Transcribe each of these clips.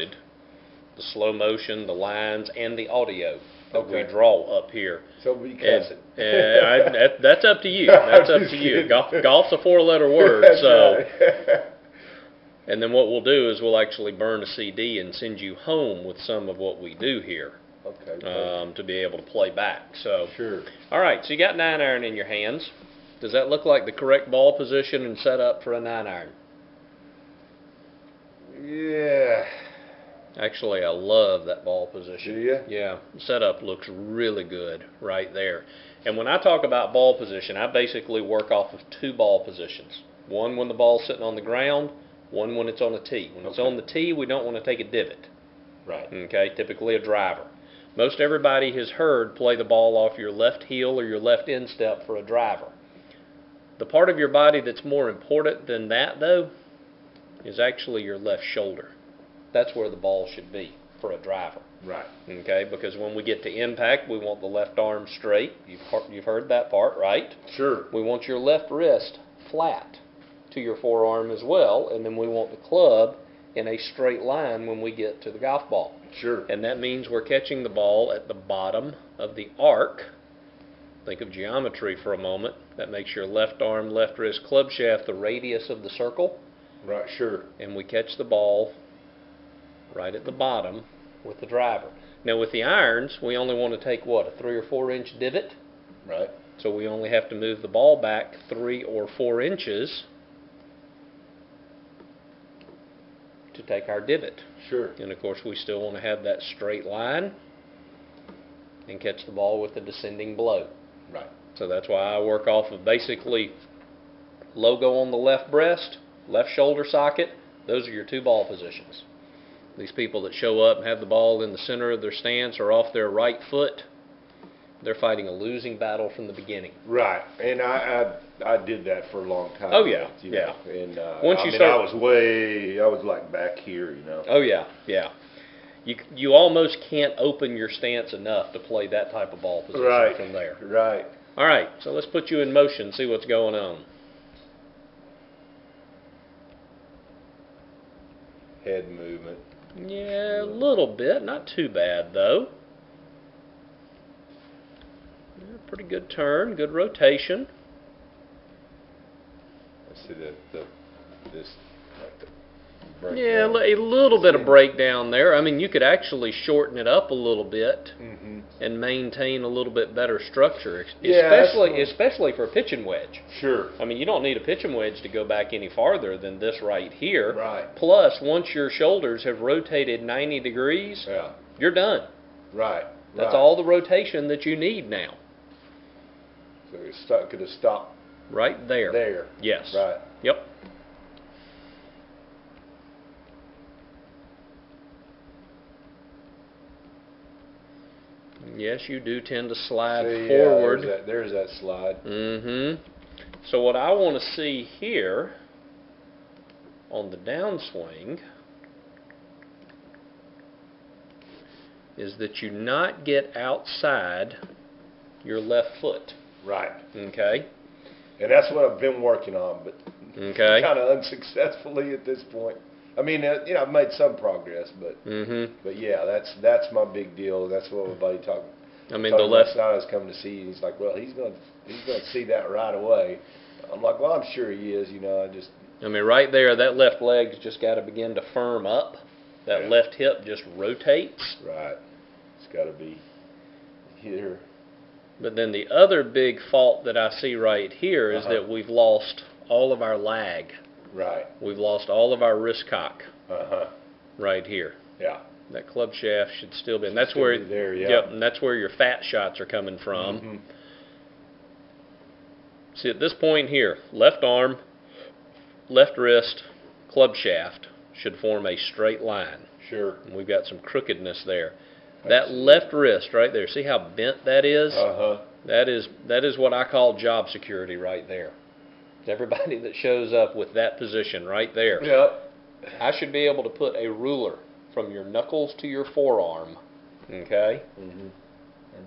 the slow motion, the lines, and the audio that Okay. we draw up here. So we cussing. That's up to you. That's up to you. Golf's a four-letter word, That's so. right. And then what we'll do is we'll actually burn a CD and send you home with some of what we do here. Okay. To be able to play back. So, Sure. all right, so you got 9-iron in your hands. Does that look like the correct ball position and setup for a 9-iron? Yeah. Actually, I love that ball position. Do you? Yeah, setup looks really good right there. And when I talk about ball position, I basically work off of two ball positions. One when the ball's sitting on the ground, one when it's on a tee. When it's on the tee, we don't want to take a divot. Right. Okay, typically a driver. Most everybody has heard play the ball off your left heel or your left instep for a driver. The part of your body that's more important than that, though, is actually your left shoulder. That's where the ball should be for a driver. Right. Okay, because when we get to impact, we want the left arm straight. You've heard that part, right? Sure. We want your left wrist flat to your forearm as well, and then we want the club in a straight line when we get to the golf ball. Sure. And that means we're catching the ball at the bottom of the arc. Think of geometry for a moment. That makes your left arm, left wrist club shaft the radius of the circle. Right. Sure. And we catch the ball right at the bottom with the driver. Now with the irons, we only want to take, what, a 3 or 4 inch divot? Right. So we only have to move the ball back 3 or 4 inches to take our divot. Sure. And of course we still want to have that straight line and catch the ball with a descending blow. Right. So that's why I work off of basically logo on the left breast, left shoulder socket. Those are your two ball positions. These people that show up and have the ball in the center of their stance or off their right foot, they're fighting a losing battle from the beginning. Right. And I did that for a long time. Oh, yeah. You Yeah. know, and Once you start, I was like back here, you know. oh yeah, yeah. You almost can't open your stance enough to play that type of ball position Right. from there. Right. All right, so let's put you in motion, see what's going on. Head movement. Yeah, a little bit, not too bad though. Yeah, pretty good turn, good rotation. Let's see this like the breakdown. Yeah, a little bit of breakdown there. I mean, you could actually shorten it up a little bit and maintain a little bit better structure, especially for a pitching wedge. Sure. I mean, you don't need a pitching wedge to go back any farther than this right here. Right. Plus, once your shoulders have rotated 90 degrees, Yeah. you're done. Right. That's right. all the rotation that you need now. So it could have stopped Right there. there. Yes. Right. Yep. Yes, you do tend to slide forward. There's that slide. Mm-hmm. So what I want to see here on the downswing is that you not get outside your left foot. Right. Okay? And that's what I've been working on, but Okay. kind of unsuccessfully at this point. I mean, I've made some progress, but yeah, that's my big deal. That's what my buddy talked. I mean, the left. I was coming to see you. He's like, well, he's going to see that right away. I'm like, well, I'm sure he is. You know, I mean, right there, that left leg's just got to begin to firm up. That left hip just rotates. Right. It's got to be here. But then the other big fault that I see right here is that we've lost all of our lag. Right. We've lost all of our wrist cock right here. Yeah. That club shaft should still be, and that's Still where be there, yeah. Yep, and that's where your fat shots are coming from. See, at this point here, left arm, left wrist, club shaft should form a straight line. Sure. And we've got some crookedness there. That left wrist right there, see how bent that is? That is what I call job security right there. Everybody that shows up with that position right there. Yep. I should be able to put a ruler from your knuckles to your forearm, okay? And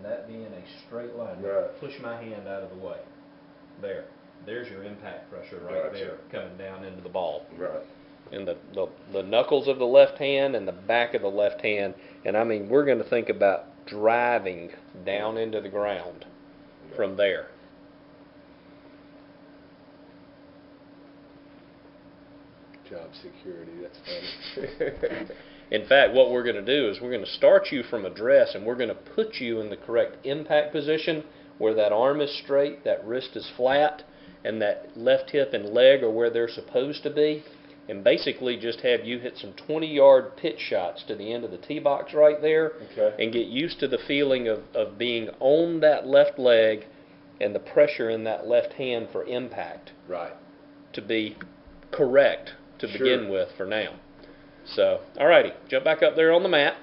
that being a straight line. Right. Push my hand out of the way. There. There's your impact pressure right Gotcha. there coming down into the ball. Right. in the knuckles of the left hand and the back of the left hand. And I mean, we're going to think about driving down into the ground from there. Job security, that's funny. In fact, what we're going to do is we're going to start you from address, and we're going to put you in the correct impact position where that arm is straight, that wrist is flat, and that left hip and leg are where they're supposed to be, and basically just have you hit some 20-yard pitch shots to the end of the tee box right there, and get used to the feeling of being on that left leg and the pressure in that left hand for impact. Right. To be correct to begin with for now. So, alrighty, jump back up there on the mat.